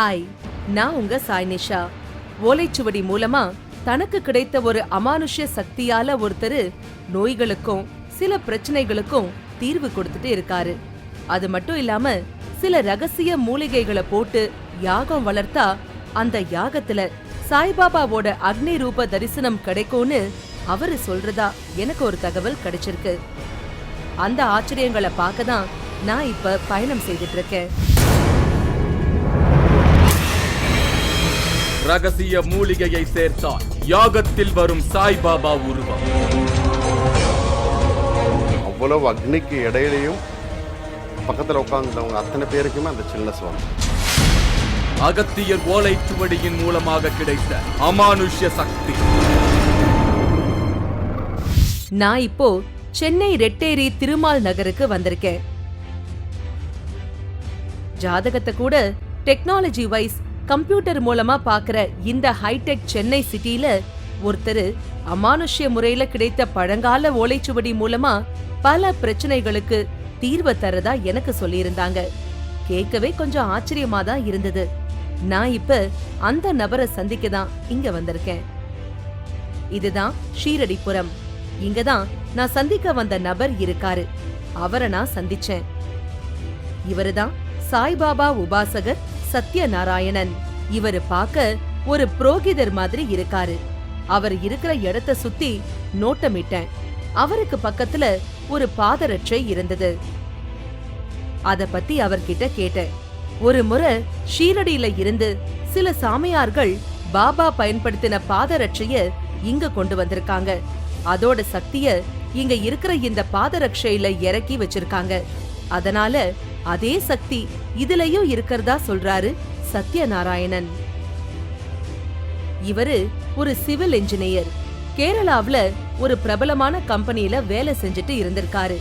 Hi, நான் உங்க சாய்னிஷா. ஓலைச்சுவடி மூலமா தனக்கு கிடைத்த ஒரு அமானுஷ்ய சக்தியால ஒருத்தரு நோய்களுக்கும் சில பிரச்சனைகளுக்கும் தீர்வு கொடுத்துட்டு இருக்காரு. அது மட்டும் இல்லாம சில ரகசிய மூலிகைகளை போட்டு யாகம் வளர்த்தா அந்த யாகத்துல சாய்பாபாவோட அக்னி ரூப தரிசனம் கிடைக்கும்னு அவரு சொல்றதா எனக்கு ஒரு தகவல் கிடைச்சிருக்கு. அந்த ஆச்சரியங்களை பார்க்க தான் நான் இப்ப பயணம் செய்துட்டு இருக்கேன். ரகசிய மூலிகையை சேர்த்தால் யாகத்தில் வரும் சாய்பாபா உருவம். அவ்வளவு அக்னிக்கு இடையிலையும் பக்கத்துல உட்கார்ந்தவங்க அத்தனை பேருக்குமே அந்த சில்னஸ் வரும். அகத்தியர் ஓலைச்சுவடியின் மூலமாக கிடைத்த அமானுஷ்ய சக்தி. நான் இப்போ சென்னை ரெட்டேரி திருமால் நகருக்கு வந்திருக்கேன். ஜாதகத்தை கூட டெக்னாலஜி வைஸ் கம்ப்யூட்டர் மூலமா பாக்குற இந்த ஹைடெக் சென்னை சிட்டில ஒருத்தர் அமானுஷ்ய முறையில கிடைத்த பழங்கால ஓலைச்சுவடி மூலமா பல பிரச்சனைகளுக்கு தீர்வு தரதா எனக்கு சொல்லியிருந்தாங்க. கேட்கவே கொஞ்சம் ஆச்சரியமா தான் இருந்தது. நான் இப்ப அந்த நபரை சந்திக்க தான் இங்க வந்திருக்கேன். இதுதான் ஷீரடிபுரம். இங்கதான் நான் சந்திக்க வந்த நபர் இருக்காரு. அவரை நான் சந்திச்சேன். இவருதான் சாய்பாபா உபாசகர் சத்யநாராயணன். இவரு பார்க்க ஒரு புரோகிதர் மாதிரி இருக்காரு. அவர் இருக்கிற இடத்தை சுத்தி நோட்டமிட்டேன். அவருக்கு பக்கத்துல ஒரு பாதரட்சை இருந்தது. அத பத்தி அவர்கிட்ட கேட்டேன். ஒரு முறை ஷீரடியில இருந்து சில சாமியார்கள் பாபா பயன்படுத்தின பாதரட்சைய இங்க கொண்டு வந்திருக்காங்க. அதோட சக்திய இங்க இருக்கிற இந்த பாதரட்சையில இறக்கி வச்சிருக்காங்க. அதனால அதே சக்தி இதுலயும் இருக்கிறதா சொல்றாரு சத்யநாராயணன். இவரு ஒரு சிவில் இன்ஜினியர். கேரளாவுல ஒரு பிரபலமான கம்பெனில வேலை செஞ்சுட்டு இருந்திருக்காரு.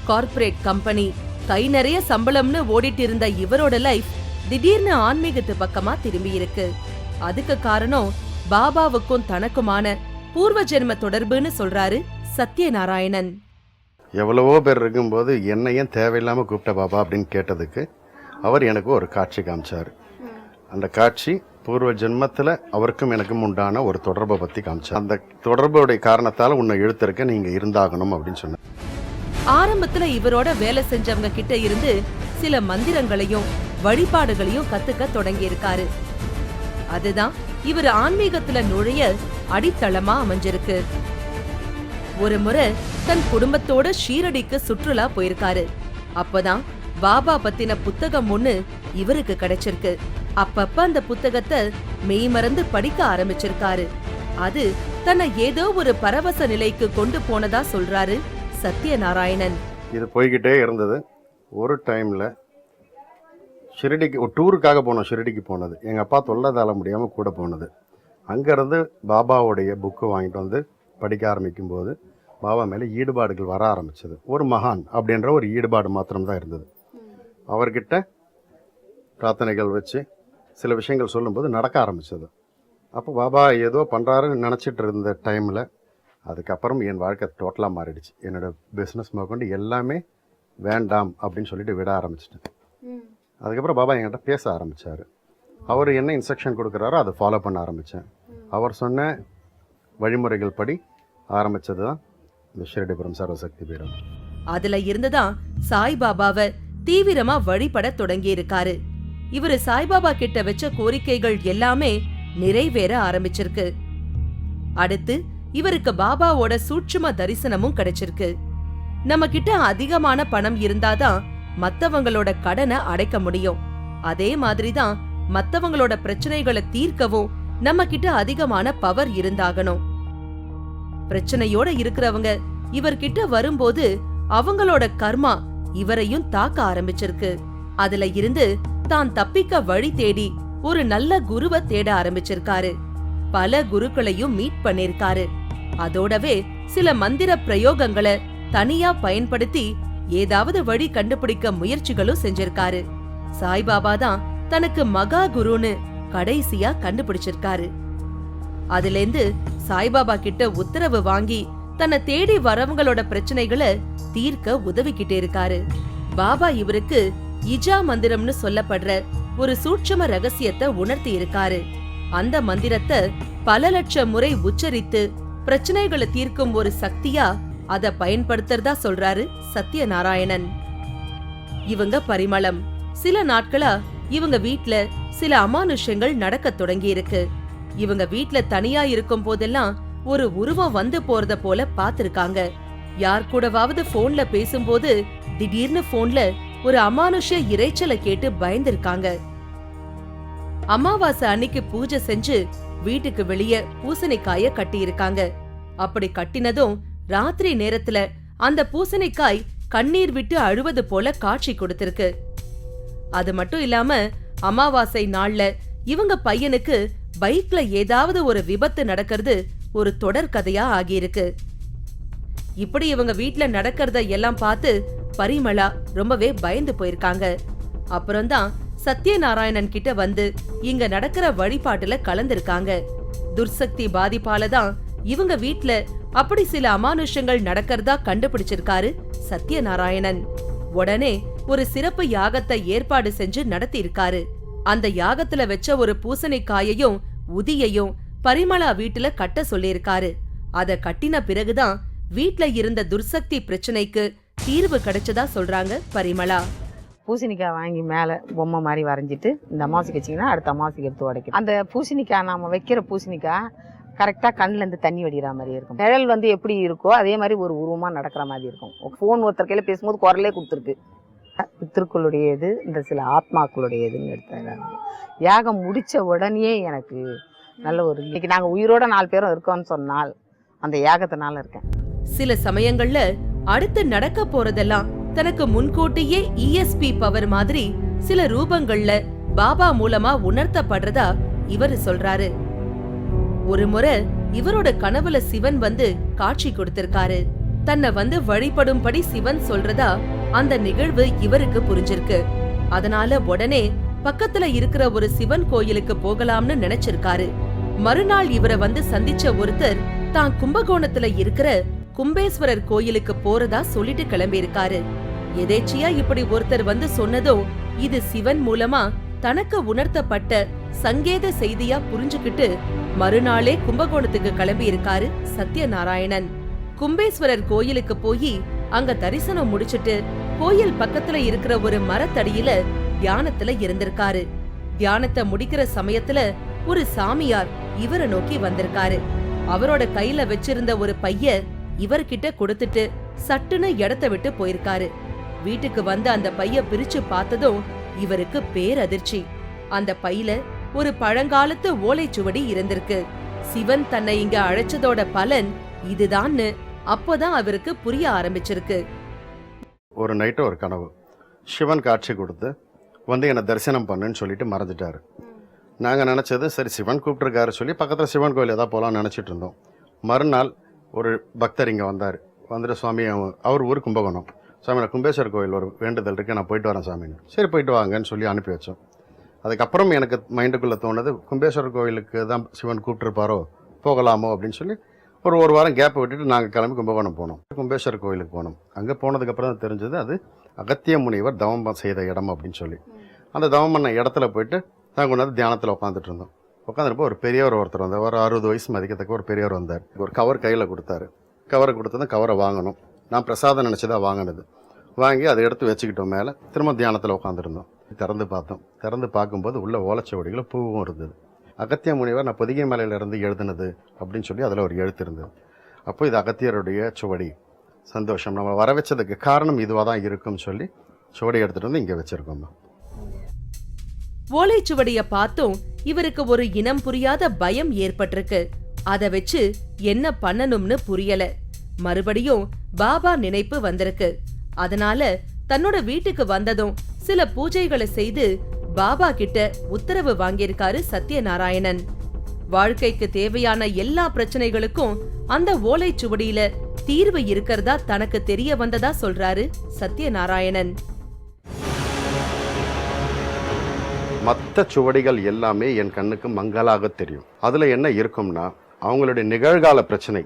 கார்ப்பரேட் கம்பெனி, கை நிறைய சம்பளம்னு ஓடிட்டு இருந்த இவரோட லைஃப் திடீர்னு ஆன்மீகத்து பக்கமா திரும்பி இருக்கு. அதுக்கு காரணம் பாபாவுக்கும் தனக்குமான பூர்வ ஜென்ம தொடர்புன்னு சொல்றாரு சத்யநாராயணன். எவ்வளவோ பேர் இருக்கும்போது என்னையும் தேவையில்லாமல் கூப்பிட்ட பாபா அப்படின்னு கேட்டதுக்கு அவர் எனக்கு ஒரு காட்சி காமிச்சார். அந்த காட்சி பூர்வ ஜென்மத்தில் அவருக்கும் எனக்கும் உண்டான ஒரு தொடர்பை பற்றி காமிச்சார். அந்த தொடர்புடைய காரணத்தால் உன்னை இழுத்திருக்க நீங்கள் இருந்தாகணும் அப்படின்னு சொன்னார். ஆரம்பத்துல இவரோட வேலை செஞ்சவங்க கிட்ட இருந்து சில மந்திரங்களையும் வழிபாடுகளையும் கத்துக்க தொடங்கி இருக்காரு. அதுதான் இவர் ஆன்மீகத்துல நுழைய அடித்தளமா அமைஞ்சிருக்கு. ஒரு முறை தன் குடும்பத்தோட ஷீரடிக்கு சுற்றுலா போயிருக்காரு. அப்பதான் பாபா பத்தின புத்தகம் ஒண்ணு இவருக்கு கிடைச்சிருக்கு. அப்பப்ப அந்த புத்தகத்தை மெய்மறந்து படிக்க ஆரம்பிச்சிருக்காரு. அது தன்னை ஏதோ ஒரு பரவச நிலைக்கு கொண்டு போனதா சொல்றாரு சத்யநாராயணன். இது போய்கிட்டே இருந்தது. ஒரு டைம்ல ஷிரடிக்கு ஒரு டூருக்காக போனோம். ஷிரடிக்கு போனது எங்கள் அப்பா தொல்லை தாழ முடியாமல் கூட போனது. அங்கேருந்து பாபாவுடைய புக்கு வாங்கிட்டு வந்து படிக்க ஆரம்பிக்கும் போது பாபா மேலே ஈடுபாடுகள் வர ஆரம்பிச்சது. ஒரு மகான் அப்படின்ற ஒரு ஈடுபாடு மாத்திரம்தான் இருந்தது. அவர்கிட்ட பிரார்த்தனைகள் வச்சு சில விஷயங்கள் சொல்லும்போது நடக்க ஆரம்பிச்சது. அப்போ பாபா ஏதோ பண்ணுறாருன்னு நினச்சிட்டு இருந்த டைமில் அதுக்கப்புறம் என் வாழ்க்கை டோட்டலாக மாறிடுச்சு. என்னோடய பிஸ்னஸ் மேற்கொண்டு எல்லாமே வேண்டாம் அப்படின்னு சொல்லிட்டு விட ஆரம்பிச்சிட்டேன். அதுக்கப்புறம் பாபா என்கிட்ட பேச ஆரம்பித்தார். அவர் என்ன இன்ஸ்ட்ரக்ஷன் கொடுக்குறாரோ அதை ஃபாலோ பண்ண ஆரம்பித்தேன். அவர் சொன்ன வழிமுறைகள் படி ஆரம்பித்தது தான் இந்த ஷீரடிபுரம் சர்வசக்தி பீடம். அதுல இருந்துதான் சாய்பாபாவை தீவிரமா வழிபட தொடங்கி இருக்காரு. இவரு சாய்பாபா கிட்ட வச்ச கோரிக்கைகள் எல்லாமே நிறைவேற ஆரம்பிச்சிருக்கு. அடுத்து இவருக்கு பாபாவோட சூட்சும தரிசனமும் கிடைச்சிருக்கு. நம்ம கிட்ட அதிகமான பணம் இருந்தாதான் மத்தவங்களோட கடனை அடைக்க முடியும். அதே மாதிரிதான் மத்தவங்களோட பிரச்சனைகளை தீர்க்கவும் நம்ம கிட்ட அதிகமான பவர் இருந்தாகணும். பிரச்சனையோட இருக்கிறவங்க இவர்கிட்ட வரும்போது அவங்களோட கர்மா இவரையும் தாக்க ஆரம்பிச்சிருக்கு. அதுல இருந்து தான் தப்பிக்க வழி தேடி ஒரு நல்ல குருவை தேட ஆரம்பிச்சிருக்காரு. பல குருக்களையும் மீட் பண்ணிருக்காரு. அதோடவே சில மந்திர பிரயோகங்களை தனியா பயன்படுத்தி ஏதாவது வழி கண்டுபிடிக்க முயற்சிகளும் செஞ்சிருக்காரு. சாய்பாபா தான் தனக்கு மகா குருன்னு கடைசியா கண்டுபிடிச்சிருக்காரு. அதுல இருந்து சாய்பாபா கிட்ட உத்தரவு வாங்கி தன்னை தேடி வரவங்களோட பிரச்சனைகளை தீர்க்க உதவிக்கிட்டே இருக்காரு. பாபா இவருக்கு இஜா மந்திரம்னு சொல்லப்படுற ஒரு சூட்சும ரகசியத்தை உணர்த்தி இருக்காரு. அந்த மந்திரத்தை பல லட்சம் முறை உச்சரித்து பிரச்சனைகளை தீர்க்கும் ஒரு சக்தியா அத பயன்படுத்துறதா சொல்றாரு சத்யநாராயணன். இவங்க பரிமளம். சில நாட்களா இவங்க வீட்ல சில அமானுஷ்யங்கள் நடக்க தொடங்கி இருக்கு. இவங்க வீட்ல தனியா இருக்கும் போதெல்லாம் ஒரு உருவம் வந்து போறத போல பாத்திருக்காங்க. யார் கூடவாவது போன்ல பேசும்போது திடீர்னு போன்ல ஒரு அமானுஷ்ய இரைச்சலை கேட்டு பயந்திருக்காங்க. அமாவாசை அன்னைக்கு பூஜை செஞ்சு வீட்டுக்கு வெளிய பூசணிக்காய கட்டி இருக்காங்க. அப்படி கட்டினதும் ராத்திரி நேரத்துல அந்த பூசணிக்காய் கண்ணீர் விட்டு அழுவது போல காட்சி கொடுத்திருக்கு. அது மட்டும் இல்லாம அமாவாசை நாள்ல இவங்க பையனுக்கு பைக்ல ஏதாவது ஒரு விபத்து நடக்கிறது ஒரு தொடர் கதையா ஆகியிருக்கு. இப்படி இவங்க வீட்ல நடக்கிறத எல்லாம் பார்த்து பரிமளா ரொம்பவே பயந்து போயிருக்காங்க. அப்புறம்தான் சத்யநாராயணன் கிட்ட வந்து இங்க நடக்கிற வழிபாட்டுல கலந்திருக்காங்க. துர்சக்தி பாதிப்பால தான் இவங்க வீட்ல அப்படி சில அமானுஷ்யங்கள் நடக்கிறதா கண்டுபிடிச்சிருக்காரு சத்யநாராயணன். உடனே ஒரு சிறப்பு யாகத்தை ஏற்பாடு செஞ்சு நடத்தி இருக்காரு. அந்த யாகத்துல வச்ச ஒரு பூசணிக்காயையும் உதியையும் பரிமளா வீட்டுல கட்ட சொல்லியிருக்காரு. அத கட்டின பிறகுதான் வீட்ல இருந்த துர்சக்தி பிரச்சனைக்கு தீர்வு கிடைச்சதா சொல்றாங்க பரிமளா. பூசணிக்காய் வாங்கி மேலே பொம்மை மாதிரி வரைஞ்சிட்டு இந்த அமாவாசைக்கு வச்சிங்கன்னா அடுத்த அமாவாசைக்கு எடுத்து உடைக்கும். அந்த பூசணிக்காய் நாம் வைக்கிற பூசணிக்காய் கரெக்டாக கண்ணிலேருந்து தண்ணி வடிகிற மாதிரி இருக்கும். நிழல் வந்து எப்படி இருக்கோ அதே மாதிரி ஒரு உருவமாக நடக்கிற மாதிரி இருக்கும். ஃபோன் ஒருத்தர் கையில் பேசும்போது குரலே கொடுத்துருக்கு. பித்திருக்களுடையது இந்த சில ஆத்மாக்களுடையதுன்னு எடுத்தாங்க. யாகம் முடித்த உடனே எனக்கு நல்ல ஒரு இன்னைக்கு நாங்கள் உயிரோட 4 பேரும் இருக்கோம்னு சொன்னால் அந்த யாகத்தினால இருக்கேன். சில சமயங்கள்ல அடுத்து நடக்க போறதெல்லாம் தனக்கு முன்கூட்டியே ESP பவர் மாதிரி சில ரூபங்கள்ல பாபா மூலமா உணர்த்தப்படுறதா இவரு சொல்றாரு. ஒரு முறை இவரோட கனவுல சிவன் வந்து காட்சி கொடுத்திருக்காரு. தன்னை வந்து வழிபடும்படி சிவன் சொல்றதா அந்த நிகழ்வு இவருக்கு புரிஞ்சிருக்கு. அதனால உடனே பக்கத்துல இருக்கிற ஒரு சிவன் கோயிலுக்கு போகலாம்னு நினைச்சிருக்காரு. மறுநாள் இவரை வந்து சந்திச்ச ஒருத்தர் தான் கும்பகோணத்துல இருக்கிற கும்பேஸ்வரர் கோயிலுக்கு போறதா சொல்லிட்டு கிளம்பி இருக்காரு. எதேச்சியா இப்படி ஒருத்தர் வந்து சொன்னதும் இது சிவன் மூலமா தனக்கு உணர்த்தப்பட்ட சங்கேத செய்தியா புரிஞ்சுக்கிட்டு மறுநாளே கும்பகோணத்துக்கு கிளம்பி இருக்காரு சத்யநாராயணன். கும்பேஸ்வரர் கோயிலுக்கு போய் அங்க தரிசனம் முடிச்சிட்டு கோயில் பக்கத்துல இருக்கிற ஒரு மரத்தடியில தியானத்துல இருந்திருக்காரு. தியானத்தை முடிக்கிற சமயத்துல ஒரு சாமியார் இவரை நோக்கி வந்திருக்காரு. அவரோட கையில வச்சிருந்த ஒரு பைய இவர்கிட்ட கொடுத்துட்டு சட்டுன்னு இடத்த விட்டு போயிருக்காரு. வீட்டுக்கு வந்து அந்த பைய பிரிச்சு பார்த்ததும் இவருக்கு பேரதிர்ச்சி. அந்த பையில ஒரு பழங்காலத்து ஓலைச்சுவடி இருந்திருக்கு. சிவன் தன்னை இங்க அழைச்சதோட பலன் இதுதான்னு அப்போதான் அவருக்கு புரிய ஆரம்பிச்சிருக்கு. ஒரு நைட்டு ஒரு கனவு. சிவன் காட்சி கொடுத்து வந்து என்னை தரிசனம் பண்ணுன்னு சொல்லிட்டு மறைஞ்சிட்டாரு. நாங்கள் நினச்சது சரி சிவன் கூப்பிட்டுருக்காரு சொல்லி பக்கத்தில் சிவன் கோயில் ஏதாவது போகலான்னு நினச்சிட்டு இருந்தோம். மறுநாள் ஒரு பக்தர் இங்கே வந்தார். வந்துட்டு சுவாமி அவர் ஊர் கும்பகோணம். சாமி நான் கும்பேஸ்வரர் கோயில் ஒரு வேண்டுதல் இருக்குது, நான் போயிட்டு வரேன் சாமின்னு. சரி போயிட்டு வாங்கன்னு சொல்லி அனுப்பி வச்சோம். அதுக்கப்புறம் எனக்கு மைண்டுக்குள்ளே தோணுது கும்பேஸ்வரர் கோயிலுக்கு தான் சிவன் கூப்பிட்டுருப்பாரோ போகலாமோ அப்படின்னு சொல்லி ஒரு வாரம் கேப்பை விட்டுட்டு நாங்கள் கிளம்பி கும்பகோணம் போனோம். கும்பேஸ்வரர் கோயிலுக்கு போனோம். அங்கே போனதுக்கப்புறம் தான் தெரிஞ்சது அது அகத்திய முனிவர் தவம் செய்த இடம் அப்படின்னு சொல்லி. அந்த தவம் பண்ண இடத்துல போயிட்டு நாங்கள் கொண்டாந்து தியானத்தில் உட்காந்துட்டு இருந்தோம். உட்காந்துருப்போ ஒரு பெரியவர் ஒருத்தர் வந்தார். ஒரு 60 வயசு மதிக்கத்தக்க ஒரு பெரியவர் வந்தார். ஒரு கவர் கையில் கொடுத்தாரு. கவரை கொடுத்ததும் கவரை வாங்கணும். நான் பிரசாதம் நினச்சிதான் வாங்கினது. வாங்கி அதை எடுத்து வச்சுக்கிட்டோம். மேலே திரும்ப தியானத்தில் உட்காந்துருந்தோம். திறந்து பார்த்தோம். திறந்து பார்க்கும்போது உள்ள ஓலைச்சுவடிகளும் பூவும் இருந்தது. அகத்திய முனிவர் நான் பொதிகை மலையிலிருந்து எழுதுனது அப்படின்னு சொல்லி அதில் ஒரு எழுத்து இருந்தது. அப்போ இது அகத்தியருடைய சுவடி. சந்தோஷம், நம்ம வர வச்சதுக்கு காரணம் இதுவாக தான் இருக்குன்னு சொல்லி சுவடி எடுத்துகிட்டு வந்து இங்கே வச்சுருக்கோம். ஓலைச்சுவடிய பார்த்தும் இவருக்கு ஒரு இனம் புரியாத பயம் ஏற்பட்டிருக்கு. அத வச்சு என்ன பண்ணணும்னு புரியல. மறுபடியும் பாபா நினைப்பு வந்திருக்கு. அதனால தன்னோட வீட்டுக்கு வந்ததும் சில பூஜைகளை செய்து பாபா கிட்ட உத்தரவு வாங்கியிருக்காரு சத்யநாராயணன். வாழ்க்கைக்கு தேவையான எல்லா பிரச்சனைகளுக்கும் அந்த ஓலைச்சுவடியில தீர்வு இருக்கிறதா தனக்கு தெரிய வந்ததா சொல்றாரு சத்யநாராயணன். மற்ற சுவடிகள் எல்லாமே என் கண்ணுக்கு மங்கலாக தெரியும். அதில் என்ன இருக்கும்னா அவங்களுடைய நிகழ்கால பிரச்சனை,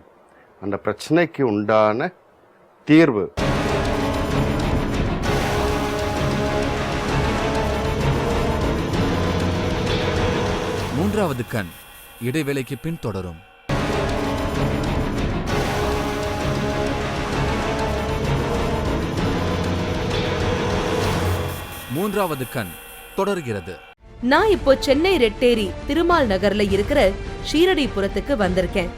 அந்த பிரச்சனைக்கு உண்டான தீர்வு. மூன்றாவது கண் இடைவேளைக்கு பின் தொடரும். மூன்றாவது கண் தொடர்கிறது. நான் இப்போ சென்னை ரெட்டேரி திருமால் நகர்ல இருக்கிற ஷீரடிபுரத்துக்கு வந்திருக்கேன்.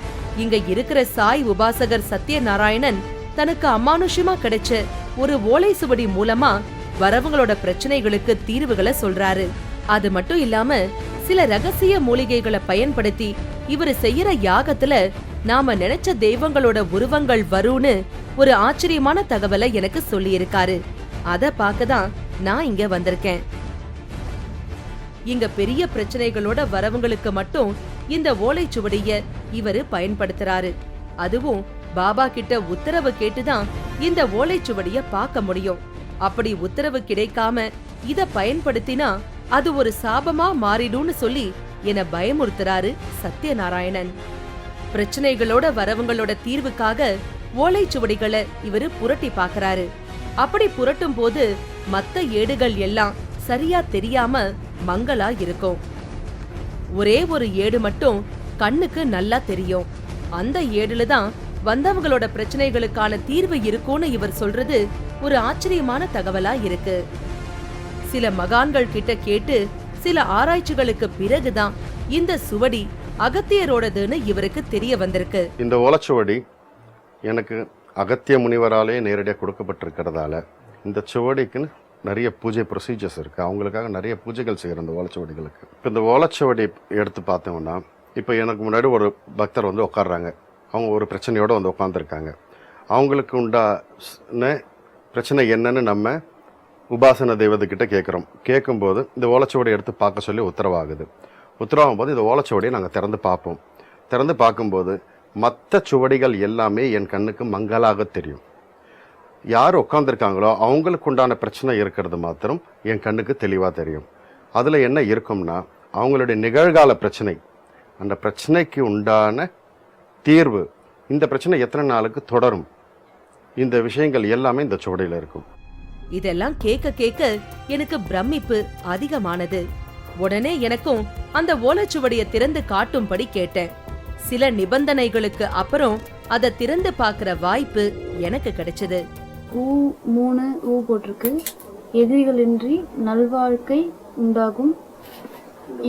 இங்க இருக்கிற சாய் உபாசகர் சத்யநாராயணன் தனக்கு அமானுஷ்யமா கிடைச்ச ஒரு ஓலை சுவடி மூலமா வரவங்களோட பிரச்சனைகளுக்கு தீர்வுகளை சொல்றாரு. அது மட்டும் இல்லாம சில ரகசிய மூலிகைகளை பயன்படுத்தி இவரு செய்யற யாகத்துல நாம நினைச்ச தெய்வங்களோட உருவங்கள் வரும்னு ஒரு ஆச்சரியமான தகவலை எனக்கு சொல்லி இருக்காரு. அத பார்க்கதான் நான் இங்க வந்திருக்கேன். இங்க பெரிய பிரச்சனைகளோட வரவங்களுக்கு மட்டும் இந்த ஓலைச்சுவடிய இவரு பயன்படுத்துறாரு. அதுவும் பாபா கிட்ட உத்தரவு கேட்டுதான் இந்த ஓலைச்சுவடிய பார்க்க முடியும். அப்படி உத்தரவு கிடைக்காம இத பயன்படுத்தினா அது ஒரு சாபமா மாறிடும்னு சொல்லி என பயமுறுத்துறாரு சத்யநாராயணன். பிரச்சனைகளோட வரவங்களோட தீர்வுக்காக ஓலைச்சுவடிகளை இவரு புரட்டி பாக்குறாரு. அப்படி புரட்டும் போது மத்த ஏடுகள் எல்லாம் சரியா தெரியாம மங்களா இருக்கும். ஒரே ஒரு ஏடு மட்டும் கண்ணுக்கு நல்லா தெரியும். அந்த ஏடுல தான் வந்தவங்களோட பிரச்சனைகளுக்கான தீர்வு இருக்கும்னு இவர் சொல்றது ஒரு ஆச்சரியமான தகவலா இருக்கு. சில மகான்கள் கிட்ட கேட்டு சில ஆராய்ச்சிகளுக்கு பிறகுதான் இந்த சுவடி அகத்தியரோடதுன்னு இவருக்கு தெரிய வந்திருக்கு. இந்த ஓலைச்சுவடி எனக்கு அகத்திய முனிவராலே நேரடியாக கொடுக்கப்பட்டிருக்கிறதால இந்த சுவடிக்குன்னு நிறைய பூஜை ப்ரொசீஜர்ஸ் இருக்குது. அவங்களுக்காக நிறைய பூஜைகள் செய்கிற இந்த ஓலைச்சுவடிகளுக்கு. இப்போ இந்த ஓலைச்சுவடி எடுத்து பார்த்தோம்னா, இப்போ எனக்கு முன்னாடி ஒரு பக்தர் வந்து உட்காடுறாங்க. அவங்க ஒரு பிரச்சனையோடு வந்து உட்காந்துருக்காங்க. அவங்களுக்கு உண்டான பிரச்சனை என்னன்னு நம்ம உபாசன தெய்வத்துக்கிட்ட கேட்குறோம். கேட்கும்போது இந்த ஓலைச்சுவடி எடுத்து பார்க்க சொல்லி உத்தரவாகுது. உத்தரவாகும் போது இந்த ஓலைச்சுவடியை நாங்கள் திறந்து பார்ப்போம். திறந்து பார்க்கும்போது மற்ற சுவடிகள் எல்லாமே என் கண்ணுக்கு மங்கலாக தெரியும். யார் உட்காந்துருக்காங்களோ அவங்களுக்கு உண்டான பிரச்சனை இருக்கிறது மாத்திரம் என் கண்ணுக்கு தெளிவாக தெரியும். அதில் என்ன இருக்கும்னா, அவங்களுடைய நிகழ்கால பிரச்சனை, அந்த பிரச்சனைக்கு உண்டான தீர்வு, இந்த பிரச்சனை எத்தனை நாளுக்கு தொடரும், இந்த விஷயங்கள் எல்லாமே இந்த சுவடியில் இருக்கும். இதெல்லாம் கேட்க கேட்க எனக்கு பிரமிப்பு அதிகமானது. உடனே எனக்கும் அந்த ஓலைச்சுவடியை திறந்து காட்டும்படி கேட்டேன். சில நிபந்தனைகளுக்கு அப்புறம் அதை திறந்து பார்க்கிற வாய்ப்பு எனக்கு கிடைச்சது. ஊ போட்டிருக்கு. எதிரிகளின்றி நல்வாழ்க்கை உண்டாகும்,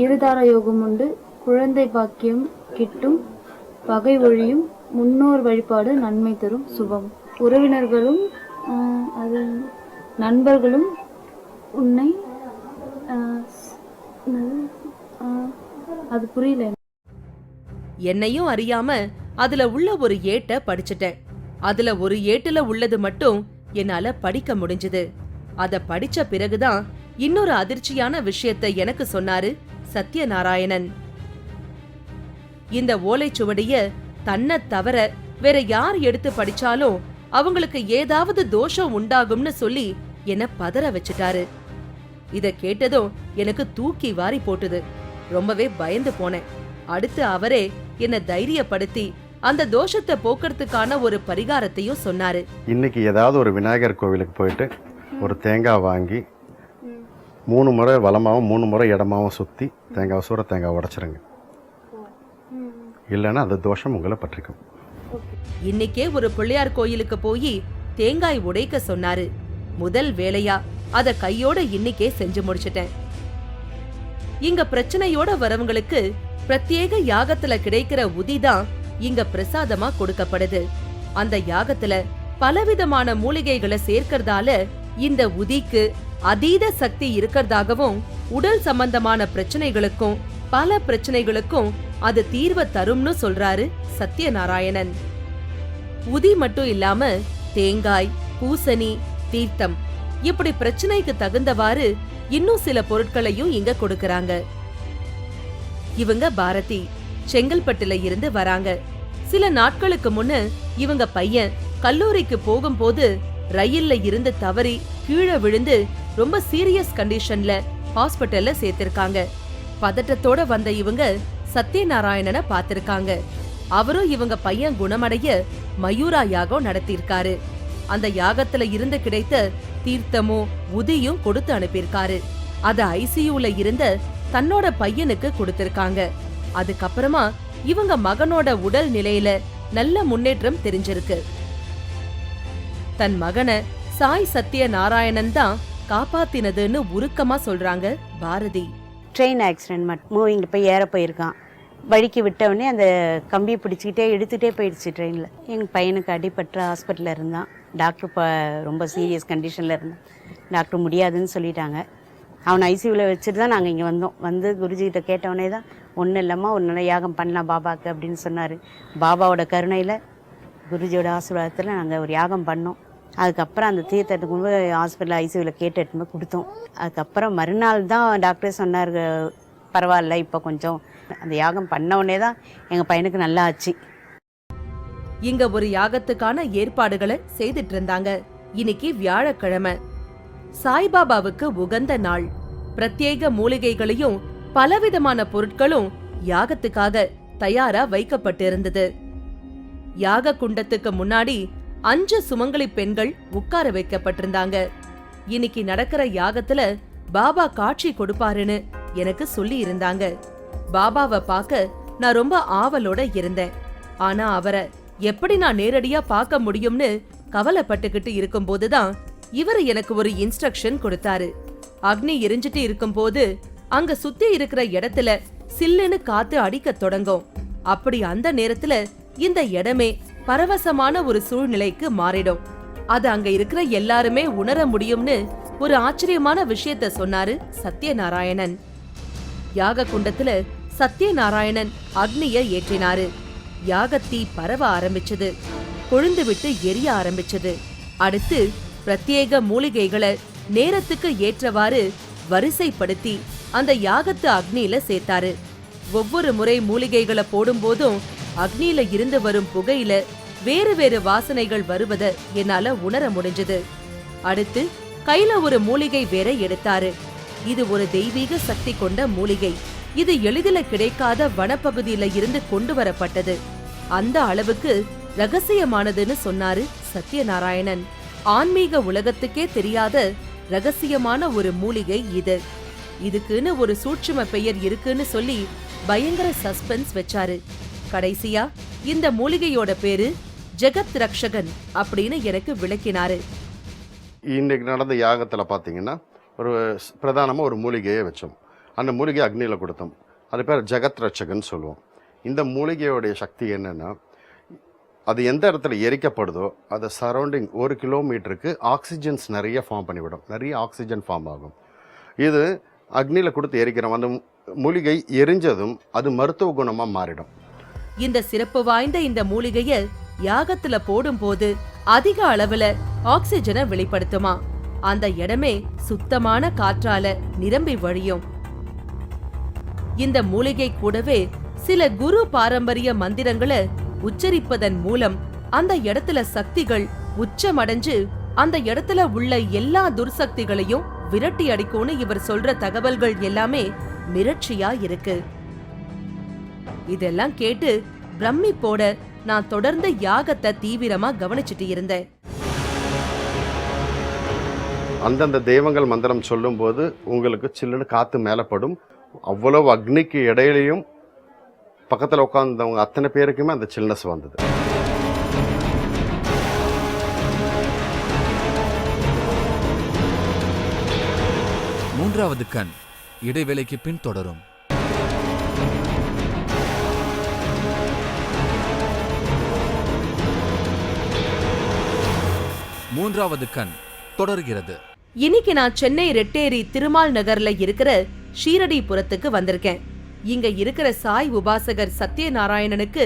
இருதார யோகம் உண்டு, குழந்தை பாக்கியம் கிட்டும், பகை ஒழியும், முன்னோர் வழிபாடு நன்மை தரும், சுபம். உறவினர்களும் அது நண்பர்களும் உன்னை அது புரியல. என்னையும் அறியாம அதுல உள்ள ஒரு ஏட்டை படிச்சுட்டேன். அதுல ஒரு ஏட்டுல உள்ளது மட்டும் என்னால படிக்க முடிஞ்சது. அத படிச்ச பிறகுதான் இன்னொரு அதிர்ச்சியான விஷயத்தை எனக்கு சொன்னாரு சத்யநாராயணன். இந்த ஓலைச்சுவடிய தன்னை தவிர வேற யார் எடுத்து படிச்சாலும் அவங்களுக்கு ஏதாவது தோஷம் உண்டாகும்னு சொல்லி என்ன பதற வச்சுட்டாரு. இத கேட்டதும் எனக்கு தூக்கி வாரி போட்டுது. ரொம்பவே பயந்து போனேன். அடுத்து அவரே என்ன தைரியப்படுத்தி அந்த தோஷத்தை போக்குறதுக்கான ஒரு பரிகாரத்தையும் சொன்னாரு. இன்னைக்கு ஏதாவது ஒரு விநாயகர் கோவிலுக்கு போயிட்டு ஒரு தேங்காய் வாங்கி 3 முறை வலமாவும் 3 முறை இடமாவும் சுற்றி தேங்காய் உடைச்சிருங்க. இல்லைன்னா அந்த தோஷம் உங்களை பற்றிக்கும். இன்னைக்கே ஒரு பிள்ளையார் கோயிலுக்கு போய் தேங்காய் உடைக்க சொன்னாரு. முதல் வேலையா அத கையோட இன்னைக்கே செஞ்சு முடிச்சிட்டேன். இங்க பிரச்சனையோட வரவங்களுக்கு பிரத்யேக யாகத்துல கிடைக்கிற உதிதான் இங்க பிரசாதமா கொடுக்கப்படுது. அந்த யாகத்துல பலவிதமான மூலிகைகளை சேர்க்கறதால இந்த உதிக்கு அதீத சக்தி இருக்கிறதாகவும் உடல் சம்பந்தமான பிரச்சனைகளுக்கும் பல பிரச்சனைகளுக்கும் அது தீர்வை தரும்னு சொல்றாரு சத்யநாராயணன். உதி மட்டும் இல்லாம தேங்காய், பூசணி, தீர்த்தம் இப்படி பிரச்சனைக்கு தகுந்தவாறு இன்னும் சில பொருட்களையும் இங்க கொடுக்கறாங்க. இவங்க பாரதி செங்கல்பட்டுல இருந்து வராங்க. சில நாட்களுக்கு முன்ன இவங்க பையன் கல்லூரிக்கு போகும்போது ரயில்ல இருந்து தவறி கீழே விழுந்து ரொம்ப சீரியஸ் கண்டிஷன்ல ஹாஸ்பிட்டல்ல சேர்த்திருக்காங்க. பதட்டத்தோட வந்த இவங்க சத்யநாராயணனை பார்த்திருக்காங்க. அவரும் இவங்க பையன் குணமடைய மயூரா யாகம் நடத்திருக்காரு. அந்த யாகத்துல இருந்து கிடைத்த தீர்த்தமும் உதியும் கொடுத்து அனுப்பியிருக்காரு. அத ஐசியூல இருந்த தன்னோட பையனுக்கு கொடுத்திருக்காங்க. அதுக்கப்புறமா இவங்க மகனோட உடல் நிலையில நல்ல முன்னேற்றம் தெரிஞ்சிருக்கு. தன் மகனை சாய் சத்யநாராயணன் தான் காப்பாத்தினதுன்னு உருக்கமா சொல்றாங்க பாரதி. ட்ரெயின் ஆக்சிடென்ட் மூவிங்கில் போய் ஏற போயிருக்கான். வழிக்கு விட்டவுடனே அந்த கம்பியை பிடிச்சிக்கிட்டே எடுத்துகிட்டே போயிடுச்சு ட்ரெயினில். எங்கள் பையனுக்கு அடிபட்டு ஹாஸ்பிட்டலில் இருந்தான். டாக்டர் ரொம்ப சீரியஸ் கண்டிஷனில் இருந்தான். டாக்டர் முடியாதுன்னு சொல்லிட்டாங்க. அவனை ஐசியூவில் வச்சுட்டு தான் நாங்கள் இங்கே வந்தோம். வந்து குருஜிகிட்ட கேட்டவொடனே தான் ஒன்றும் இல்லாமல் ஒரு நல்ல யாகம் பண்ணலாம் பாபாவுக்கு அப்படின்னு சொன்னார். பாபாவோட கருணையில் குருஜியோட ஆசீர்வாதத்தில் நாங்கள் ஒரு யாகம் பண்ணோம். அதுக்கப்புறம் அந்த தீர்த்தத்துக்கு போது ஹாஸ்பிட்டல் ஐசியூவில் கேட்டு எடுத்துன்னு போய் கொடுத்தோம். அதுக்கப்புறம் மறுநாள் தான் டாக்டரே சொன்னார் பரவாயில்ல இப்போ கொஞ்சம். அந்த யாகம் பண்ண உடனே தான் எங்கள் பையனுக்கு நல்லா ஆச்சு. இங்க ஒரு யாகத்துக்கான ஏற்பாடுகளை செய்துட்டு இருந்தாங்க. இன்னைக்கு வியாழக்கிழமை, சாய்பாபாவுக்கு உகந்த நாள். பிரத்யேக மூலிகைகளையும் பலவிதமான பொருட்களும் யாகத்துக்காக தயாரா வைக்கப்பட்டு இருந்தது. யாக குண்டத்துக்கு முன்னாடி 5 சுமங்கலி பெண்கள் உட்கார வைக்கப்பட்டிருந்தாங்க. இன்னைக்கு நடக்கிற யாகத்துல பாபா காட்சி கொடுப்பாருன்னு எனக்கு சொல்லி இருந்தாங்க. பாபாவை பார்க்க நான் ரொம்ப ஆவலோட இருந்தேன். ஆனா அவரை எப்படி நான் நேரடியா பார்க்க முடியும்னு கவலைப்பட்டுக்கிட்டு இருக்கும் போதுதான் இவர் எனக்கு ஒரு இன்ஸ்ட்ரக்ஷன் கொடுத்தாரு. அக்னி எரிஞ்சிட்டு இருக்கும் போது அங்க சுத்தி இருக்கிற இடத்துல சில்லுன்னு காத்து அடிக்க தொடங்கும். அப்படி அந்த நேரத்துல இந்த இடமே பரவசமான ஒரு சூழ்நிலைக்கு மாறிடும். அது அங்க இருக்கிற எல்லாருமே உணர முடியும்னு ஒரு ஆச்சரியமான விஷயத்த சொன்னாரு சத்யநாராயணன். யாக குண்டத்துல சத்யநாராயணன் அக்னிய ஏற்றினாரு. யாகத்தீ பரவ ஆரம்பிச்சது. கொழுந்து விட்டு எரிய ஆரம்பிச்சது. அடுத்து பிரத்யேக மூலிகைகளை நேரத்துக்கு ஏற்றவாறு வரிசைப்படுத்தி அந்த யாகத்து அக்னியில சேர்த்தாரு. ஒவ்வொரு முறை மூலிகைகளை போடும் போதும் அக்னியில இருந்து வரும் புகையில வேறு வேறு வாசனைகள் வருவத என்னால உணர முடிஞ்சது. அடுத்து கையில ஒரு மூலிகை வேற எடுத்தாரு. இது ஒரு தெய்வீக சக்தி கொண்ட மூலிகை. இது எளிதில கிடைக்காத வனப்பகுதியில இருந்து கொண்டு வரப்பட்டது. அந்த அளவுக்கு ரகசியமானதுன்னு சொன்னாரு சத்யநாராயணன். ஆன்மீக உலகத்துக்கே தெரியாத ரகசியமான ஒரு மூலிகை இது. இதுக்குன்னு ஒரு சூட்சும பெயர் இருக்குன்னு சொல்லி பயங்கர சஸ்பென்ஸ் வச்சாரு. கடைசியா இந்த மூலிகையோட பேரு ஜெகத் ரக்ஷகன் அப்படின்னு எனக்கு விளக்கினாரு. இன்னைக்கு நடந்த யாகத்தில் பார்த்தீங்கன்னா ஒரு பிரதானமாக ஒரு மூலிகையை வச்சோம். அந்த மூலிகை அக்னியில் கொடுத்தோம். அது பேர் ஜெகத் ரட்சகன் சொல்லுவோம். இந்த மூலிகையோடைய சக்தி என்னென்னா, அது எந்த இடத்துல எரிக்கப்படுதோ அதை சரௌண்டிங் 1 கிலோமீட்டருக்கு ஆக்சிஜன்ஸ் நிறைய ஃபார்ம் பண்ணிவிடும். நிறைய ஆக்சிஜன் ஃபார்ம் ஆகும். இது அக்னியில் கொடுத்து எரிக்கிறோம். அந்த மூலிகை எரிஞ்சதும் அது மருத்துவ குணமாக மாறிடும். இந்த சிறப்பு வாய்ந்த இந்த மூலிகைய யாகத்துல போடும் போது அதிக அளவுல ஆக்சிஜனை வெளிப்படுத்துமா. அந்த இடமே சுத்தமான காற்றால நிரம்பி வழியும். இந்த மூலிகை கூடவே சில குரு பாரம்பரிய மந்திரங்களை உச்சரிப்பதன் மூலம் அந்த இடத்துல சக்திகள் உச்சமடைஞ்சு அந்த இடத்துல உள்ள எல்லா துர்சக்திகளையும் விரட்டி அடிக்கும்னு இவர் சொல்ற தகவல்கள் எல்லாமே மிரட்சியா இருக்கு. இதெல்லாம் கேட்டு பிரமிப்போட நான் தொடர்ந்து யாகத்தை தீவிரமா கவனிச்சுட்டு இருந்தேன். அந்தந்த தெய்வங்கள் மந்திரம் சொல்லும் போது உங்களுக்கு சில்லுன்னு காத்து மேலப்படும். அவ்வளவு அக்னிக்கு இடையிலையும் பக்கத்தில் உட்கார்ந்தவங்க அத்தனை பேருக்குமே அந்த சில்னஸ் வந்தது. மூன்றாவது கண் இடைவேளைக்கு பின் தொடரும். மூன்றாவது கண் தொடர்கிறது. இன்னைக்கு நான் சென்னை ரெட்டேரி திருமால் நகர்ல இருக்கிற ஷீரடிபுரத்துக்கு வந்திருக்கேன். இங்க இருக்கிற சாய் உபாசகர் சத்யநாராயணனுக்கு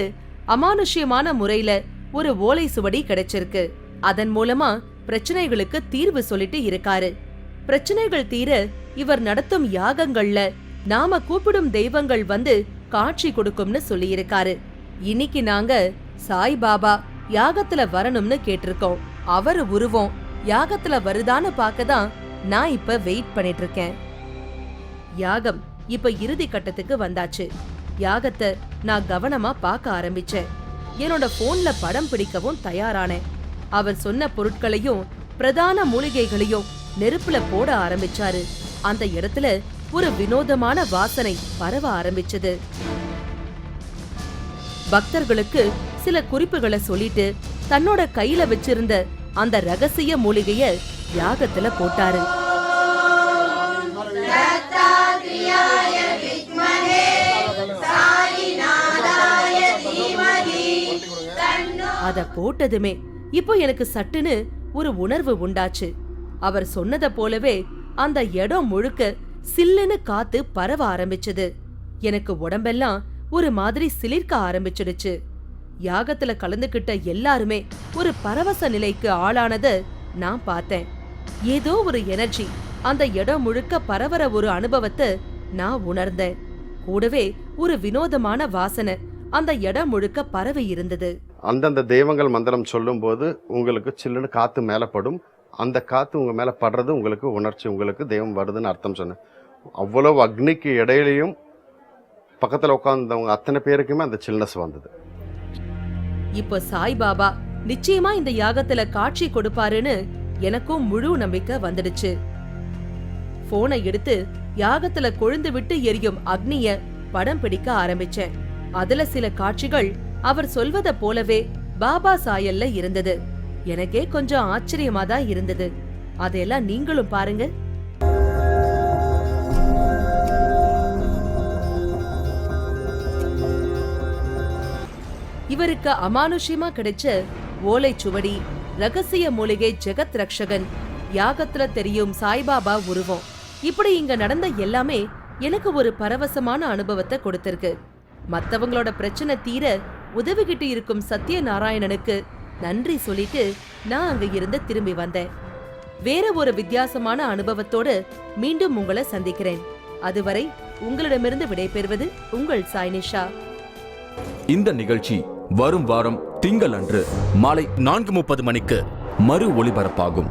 அமானுஷ்யமான முறையில ஒரு ஓலை சுவடி கிடைச்சிருக்கு. அதன் மூலமா பிரச்சனைகளுக்கு தீர்வு சொல்லிட்டு இருக்காரு. பிரச்சனைகள் தீர இவர் நடத்தும் யாகங்கள்ல நாம கூப்பிடும் தெய்வங்கள் வந்து காட்சி கொடுக்கும்னு சொல்லி இருக்காரு. இன்னைக்கு நாங்க சாய் பாபா யாகத்துல வரணும்னு கேட்டிருக்கோம். அவர் உருவம் யாகத்துல வருதான்னு பார்க்கதான் நான் இப்ப வெயிட் பண்ணிட்டு இருக்கேன். யாகம் இப்ப இறுதி கட்டத்துக்கு வந்தாச்சு. யாகத்தை நான் கவனமா பார்க்க ஆரம்பிச்சேன். என்னோட போன்ல படம் பிடிக்கவும் தயாரானேன். அவர் சொன்ன பொருட்களையும் பிரதான மூலிகைகளையும் நெருப்புல போட ஆரம்பிச்சாரு. அந்த இடத்துல ஒரு வினோதமான வாசனை பரவ ஆரம்பிச்சது. பக்தர்களுக்கு சில குறிப்புகளை சொல்லிட்டு தன்னோட கையில வச்சிருந்த அந்த ரகசிய மூலிகைய யாகத்துல போட்டாரு. அத போட்டதுமே இப்போ எனக்கு சட்டுன்னு ஒரு உணர்வு உண்டாச்சு. அவர் சொன்னத போலவே அந்த இடம் முழுக்க சில்லுன்னு காத்து பரவ ஆரம்பிச்சது. எனக்கு உடம்பெல்லாம் ஒரு மாதிரி சிலிர்க்க ஆரம்பிச்சிடுச்சு. யாகத்துல கலந்துகிட்ட எல்லாருமே ஒரு பரவச நிலைக்கு ஆளானத நான் பார்த்தேன். ஏதோ ஒரு எனர்ஜி அந்த இடம் முழுக்க பரவற ஒரு அனுபவத்தை நான் உணர்ந்தேன். கூடவே ஒரு வினோதமான வாசனை அந்த இடம் முழுக்க பரவி இருந்தது. அந்தந்த தெய்வங்கள் மந்திரம் சொல்லும்போது உங்களுக்கு சில்லுன்னு காற்று மேலே படும். அந்த காற்று உங்கள் மேலே படுறது உங்களுக்கு உணர்ச்சி, உங்களுக்கு தெய்வம் வருதுன்னு அர்த்தம் சொன்னேன். அவ்வளவு அக்னிக்கு இடையிலையும் பக்கத்தில் உட்கார்ந்தவங்க அத்தனை பேருக்குமே அந்த சில்னஸ் வந்தது. இப்ப சாய்பாபா நிச்சயமா இந்த யாகத்துல காட்சி கொடுப்பாருன்னு எனக்கும் முழு நம்பிக்கை வந்துடுச்சு. போனை எடுத்து யாகத்துல கொழுந்து விட்டு எரியும் அக்னிய படம் பிடிக்க ஆரம்பிச்சேன். அதுல சில காட்சிகள் அவர் சொல்வத போலவே பாபா சாயல்ல இருந்தது. எனக்கே கொஞ்சம் ஆச்சரியமா தான் இருந்தது. அதெல்லாம் நீங்களும் பாருங்க. இவருக்கு அமானுஷ்யமா கிடைச்ச ஓலைச்சுவடி, ரகசிய மூலிகை ஜெகத் ரக்ஷகன், யாகத்துல தெரியும் சாய்பாபா உருவம், இப்படி இங்க நடந்த எல்லாமே எனக்கு ஒரு பரவசமான அனுபவத்தை கொடுத்திருக்கு. மத்தவங்களோட பிரச்சனை தீர உதவிகிட்டு இருக்கும் சத்யநாராயணனுக்கு நன்றி சொல்லிட்டு நான் அங்க இருந்து திரும்பி வந்தேன். வேற ஒரு வித்தியாசமான அனுபவத்தோடு மீண்டும் உங்களை சந்திக்கிறேன். அதுவரை உங்களிடமிருந்து விடைபெறுவது உங்கள் சாய்னிஷா. இந்த நிகழ்ச்சி வரும் வாரம் திங்கள் அன்று மாலை 4:30 மணிக்கு மறு ஒளிபரப்பாகும்.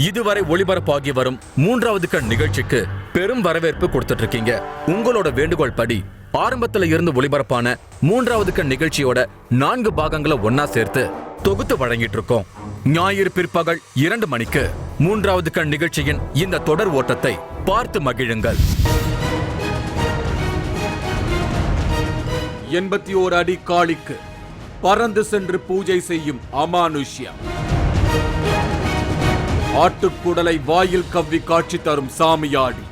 இதுவரை ஒளிபரப்பாகி வரும் 3வது கண் நிகழ்ச்சிக்கு பெரும் வரவேற்பு கொடுத்துட்டு இருக்கீங்க. உங்களோட வேண்டுகோள் படி ஆரம்பத்துல இருந்து ஒளிபரப்பான 3வது கண் நிகழ்ச்சியோட 4 பாகங்களை ஒன்னா சேர்த்து தொகுத்து வழங்கிட்டு இருக்கோம். ஞாயிறு பிற்பகல் 2 மணிக்கு 3வது கண் நிகழ்ச்சியின் இந்த தொடர் ஓட்டத்தை பார்த்து மகிழுங்கள். 81 அடி காளிக்கு பறந்து சென்று பூஜை செய்யும் அமானுஷ்யம். ஆட்டுக்குடலை வாயில் கவ்வி காட்சி தரும் சாமியாடி.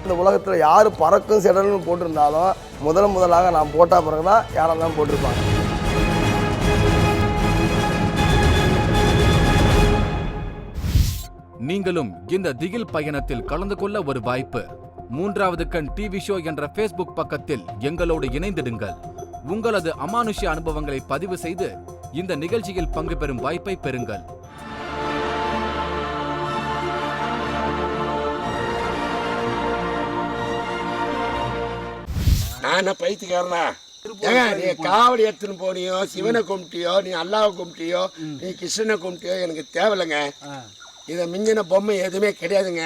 இந்த உலகத்தில் யார் பறக்கும் செடல்னு போட்டிருந்தாலும் முதலாக நான் போட்டா பிறகுதான் யாரெல்லாம் போட்டிருப்பாங்க. நீங்களும் இந்த திகில் பயணத்தில் கலந்து கொள்ள ஒரு வாய்ப்பு. 3வது கண் டிவி ஷோ என்ற ஃபேஸ்புக் பக்கத்தில் எங்களோடு இணைந்திடுங்கள். உங்களது அமானுஷ்ய அனுபவங்களை பதிவு செய்து இந்த நிகழ்ச்சியில் பங்கு பெறும் வாய்ப்பை பெறுங்கள். நான் பைத்தியக்காரனா? ஏங்க, நீ காவடி எடுத்துன்னு போனியோ, சிவனை கும்பிட்டியோ, நீ அல்லாவை கும்பிட்டியோ, நீ கிருஷ்ணனை கும்பிட்டியோ, எனக்கு தேவையில்லைங்க. இதை மிஞ்சின பொம்மை எதுவுமே கிடையாதுங்க.